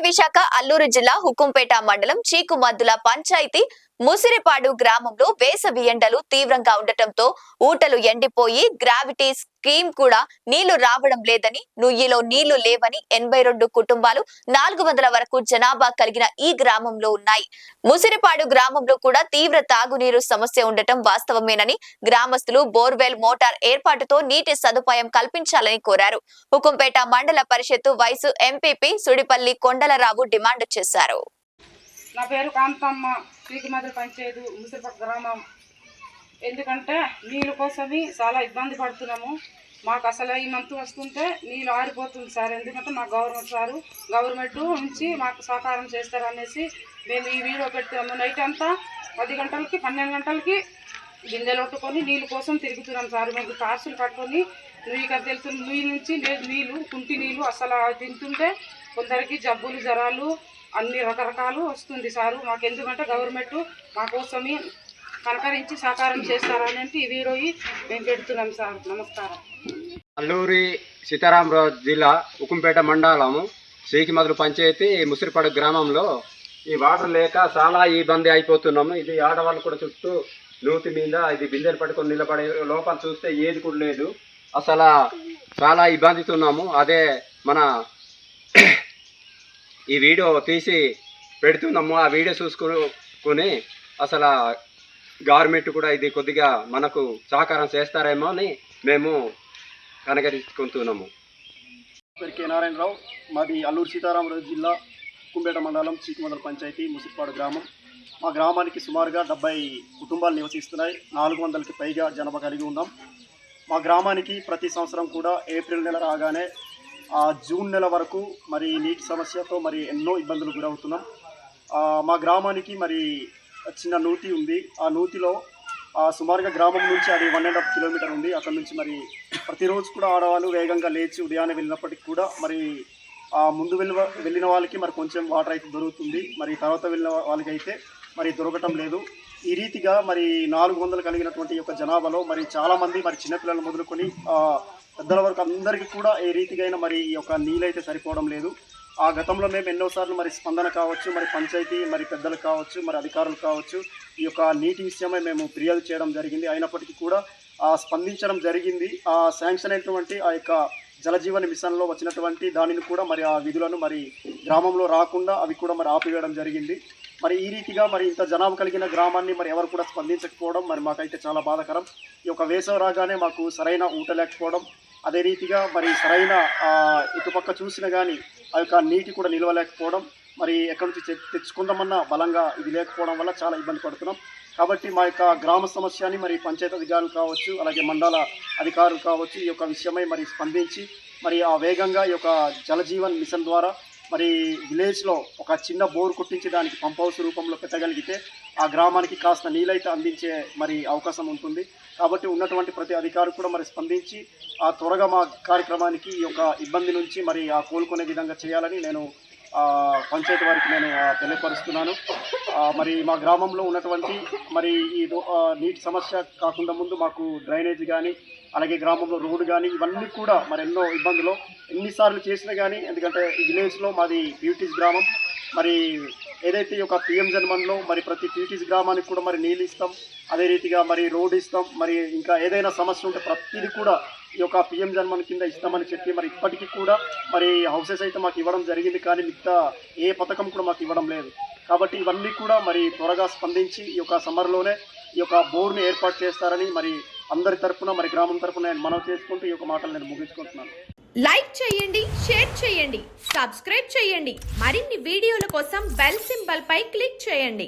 విశాఖ అల్లూరు జిల్లా హుకుంపేట మండలం చీకుమద్దుల పంచాయతీ ముసిరిపాడు గ్రామంలో వేసవి ఎండలు తీవ్రంగా ఉండటంతో ఊటలు ఎండిపోయి గ్రావిటీ స్కీమ్ కూడా నీళ్లు రావడం లేదని, నుయ్యిలో నీళ్లు లేవని 82 కుటుంబాలు 400 వరకు జనాభా కలిగిన ఈ గ్రామంలో ఉన్నాయి. ముసిరిపాడు గ్రామంలో కూడా తీవ్ర తాగునీరు సమస్య ఉండటం వాస్తవమేనని గ్రామస్తులు బోర్వెల్ మోటార్ ఏర్పాటుతో నీటి సదుపాయం కల్పించాలని కోరారు. హుకుంపేట మండల పరిషత్తు vice MPP Sudipalli Kondalarao demand చేశారు. నా పేరు కాంతమ్మ, చీకుమద్దుల పంచాయతీ ముసిరిపాడు గ్రామం. ఎందుకంటే నీళ్ళ కోసమే చాలా ఇబ్బంది పడుతున్నాము. మాకు అసలు ఈ మంత్ వస్తుంటే నీళ్ళు ఆరిపోతుంది సార్. ఎందుకంటే మా గవర్నమెంట్ నుంచి మాకు సహకారం చేస్తారనేసి మేము ఈ వీడియో పెడుతున్నాము. నైట్ అంతా 10 గంటలకి 12 గంటలకి గింజలు కొట్టుకొని నీళ్ళ కోసం తిరుగుతున్నాం సార్. మేము టార్చులు పట్టుకొని నుయ్యి తెలుస్తుంది. నుయ్యి నుంచి లేదు నీళ్ళు, కుంటి నీళ్ళు అసలు తింటుంటే కొందరికి జబ్బులు జ్వరాలు అన్ని రకరకాలు వస్తుంది సారు. మాకు ఎందుకంటే గవర్నమెంట్ మా కోసమే కనకరించి సహకారం చేస్తారని ఈ వీడియో మేము పెడుతున్నాం సార్. నమస్కారం. అల్లూరి సీతారామరాజు జిల్లా హుకుంపేట మండలము చీకుమద్దుల పంచాయతీ ముసిరిపాడు గ్రామంలో ఈ వాటర్ లేక చాలా ఇబ్బంది అయిపోతున్నాము. ఇది ఆడవాళ్ళు కూడా చుట్టూ నూతి మీద ఇది బిందెలు పట్టుకొని నిలబడే లోపల చూస్తే ఏది కూడా లేదు. అసలు చాలా ఇబ్బందితున్నాము. అదే మన ఈ వీడియో తీసి పెడుతున్నాము. ఆ వీడియో చూసుకుని అసలు గవర్నమెంట్ కూడా ఇది కొద్దిగా మనకు సహకారం చేస్తారేమో అని మేము కనకరించుకుంటున్నాము. పేరు కె నారాయణరావు, మాది అల్లూరు సీతారామరాజు జిల్లా హుకుంపేట మండలం చీకుమద్దుల పంచాయతీ ముసిరిపాడు గ్రామం. మా గ్రామానికి సుమారుగా 70 కుటుంబాలు నివసిస్తున్నాయి. 400కి పైగా జనాభా కలిగి ఉన్నాం. మా గ్రామానికి ప్రతి సంవత్సరం కూడా ఏప్రిల్ నెల రాగానే జూన్ నెల వరకు మరి నీటి సమస్యతో మరి ఎన్నో ఇబ్బందులు గురవుతున్నాం. మా గ్రామానికి మరి చిన్న నూతి ఉంది. ఆ నూతిలో సుమారుగా గ్రామం నుంచి అది 1.5 కిలోమీటర్ ఉంది. అక్కడ నుంచి మరి ప్రతిరోజు కూడా ఆడవాళ్ళు వేగంగా లేచి ఉదయాన్నే వెళ్ళినప్పటికీ కూడా మరి ముందు వెళ్ళిన వాళ్ళకి మరి కొంచెం వాటర్ అయితే దొరుకుతుంది. మరి తర్వాత వెళ్ళిన వాళ్ళకైతే మరి దొరకటం లేదు. ఈ రీతిగా మరి 400 కలిగినటువంటి యొక్క జనాభాలో మరి చాలామంది మరి చిన్నపిల్లలు మొదలుకొని పెద్దల వరకు అందరికీ కూడా ఏ రీతిగా మరి ఈ యొక్క నీళ్ళైతే సరిపోవడం లేదు. ఆ గతంలో మేము ఎన్నోసార్లు మరి స్పందన కావచ్చు, మరి పంచాయతీ మరి పెద్దలు కావచ్చు, మరి అధికారులు కావచ్చు, ఈ యొక్క నీటి విషయమై మేము ఫిర్యాదు చేయడం జరిగింది. అయినప్పటికీ కూడా స్పందించడం జరిగింది. శాంక్షన్ అయినటువంటి ఆ యొక్క జలజీవన మిషన్లో వచ్చినటువంటి దానిని కూడా మరి ఆ విధులను మరి గ్రామంలో రాకుండా అవి కూడా మరి ఆపివేయడం జరిగింది. మరి ఈ రీతిగా మరి ఇంత జనాభా కలిగిన గ్రామాన్ని మరి ఎవరు కూడా స్పందించకపోవడం మరి మాకైతే చాలా బాధాకరం. ఈ యొక్క వేసవి రాగానే మాకు సరైన ఊట లేకపోవడం, అదే రీతిగా మరి సరైన ఇటుపక్క చూసినా కానీ ఆ యొక్క నీటి కూడా నిలవలేకపోవడం, మరి ఎక్కడి నుంచి తెచ్చుకుందామన్నా బలంగా ఇది లేకపోవడం వల్ల చాలా ఇబ్బంది పడుతున్నాం. కాబట్టి మా యొక్క గ్రామ సమస్యని మరి పంచాయతీ అధికారులు కావచ్చు, అలాగే మండల అధికారులు కావచ్చు, ఈ యొక్క విషయమై మరి స్పందించి మరి ఆ వేగంగా ఈ యొక్క జలజీవన్ మిషన్ ద్వారా మరి విలేజ్లో ఒక చిన్న బోర్ కొట్టించి దానికి పంప్ హౌస్ రూపంలో పెట్టగలిగితే ఆ గ్రామానికి కాస్త నీళ్ళైతే అందించే మరి అవకాశం ఉంటుంది. కాబట్టి ఉన్నటువంటి ప్రతి అధికారి కూడా మరి స్పందించి త్వరగా మా కార్యక్రమానికి ఈ యొక్క ఇబ్బంది నుంచి మరి కోలుకునే విధంగా చేయాలని నేను పంచాయతీ వారికి నేను తెలియపరుస్తున్నాను. మరి మా గ్రామంలో ఉన్నటువంటి మరి ఈ నీటి సమస్య కాకుండా ముందు మాకు డ్రైనేజ్ కానీ, అలాగే గ్రామంలో రోడ్డు కానీ ఇవన్నీ కూడా మరి ఎన్నో ఇబ్బందులు ఎన్నిసార్లు చేసినా కానీ, ఎందుకంటే ఈ విలేజ్లో మాది ప్యూటీస్ గ్రామం. మరి ఏదైతే ఈ యొక్క పిఎం జన్మన్లో మరి ప్రతి ప్యూటీస్ గ్రామానికి కూడా మరి నీళ్ళు ఇస్తాం, అదే రీతిగా మరి రోడ్డు ఇస్తాం, మరి ఇంకా ఏదైనా సమస్య ఉంటే ప్రతిదీ కూడా ఈ యొక్క పిఎం జన్మన్ కింద ఇస్తామని చెప్పి మరి ఇప్పటికీ కూడా మరి హౌసెస్ అయితే మాకు ఇవ్వడం జరిగింది. కానీ మిగతా ఏ పథకం కూడా మాకు ఇవ్వడం లేదు. కాబట్టి ఇవన్నీ కూడా మరి త్వరగా స్పందించి ఈ యొక్క సమ్మర్లోనే ఈ యొక్క బోర్ని ఏర్పాటు చేస్తారని మరి అందరి తరఫున మరి గ్రామం తరఫున నేను మనవి చేసుకుంటూ ఈ యొక్క మాటలు నేను ముగించుకుంటున్నాను. లైక్ చేయండి, షేర్ చేయండి, సబ్స్క్రైబ్ చేయండి. మరిన్ని వీడియోల కోసం బెల్ సింబల్ పై క్లిక్ చేయండి.